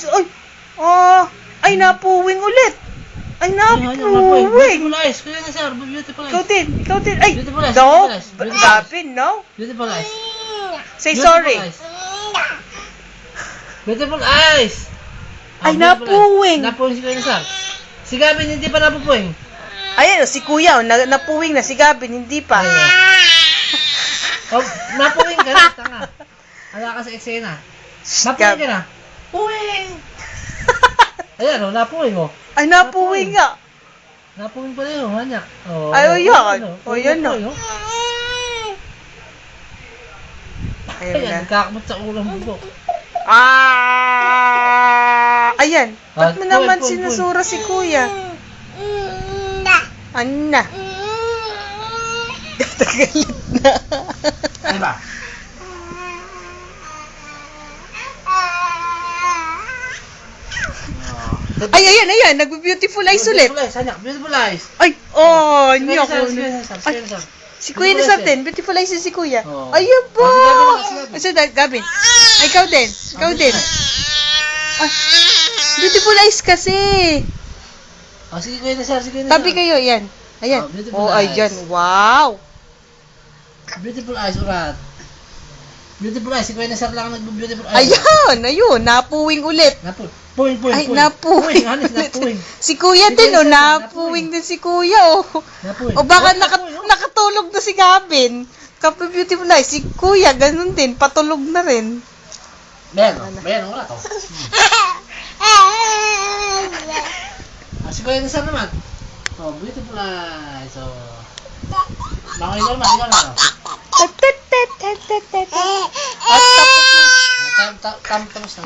eyes. Ay! Ay, napuwing ulit. Ay, napuwing. Beautiful eyes. Kuya na, sir. Beautiful eyes. Ikaw din. Ay, Beautiful eyes, no. beautiful eyes, beautiful eyes. Gavin, no. Beautiful eyes. Say Beautiful sorry. eyes. Beautiful eyes. Ay, Beautiful napuwing. eyes. Napuwing si Kuya na, sir. Si Gavin, hindi pa napupuwing. Ayan, si Kuya, napuwing na. Si Gavin, hindi pa. Napuwing ka na, tanga. Hala ka sa eksena. Napuwing ka na. Puwing! Ayan, napuwing, Ay, napuwing nga. Napuwing pala yun, hanyak. Ay, yan. Yan na. Ayun Ayan, na. nagkakamot sa ulang bubok. Ayan. Ba't mo Puwing, naman puwing, sinusura si Kuya? Ano na? Galit na. Ano ba? Ay, ayan. Nagbe-beautiful eyes ulit. Beautiful eyes, hanyak. Beautiful eyes. Ay, hindi ako. Si Kuya na din. Beautiful eyes si Kuya. Ayun po. Si Gavin. Ay, ikaw din. Ay, beautiful eyes kasi. Sige Kuya na, sir. Sige na, sir. Tabi kayo, yan. Ayan. Beautiful eyes. Ayan. Wow. Beautiful eyes, urat. Beautiful eyes. Si Kuya na, sir lang nagbo-beautiful eyes. Ayun. Napuwing ulit. Puwing. Ay, napuwing. Halos napuwing. Si Kuya Si din, Kuya din, napuwing din si Kuya, Napuwing. O baka nakatulog na si Gavin. Kapag beautiful eyes, si Kuya, ganun din, patulog na rin. Bayan, wala to. Si Kuya na, sir naman. Beautiful eyes. Mga ikaw naman. At tapos na. Tapos na.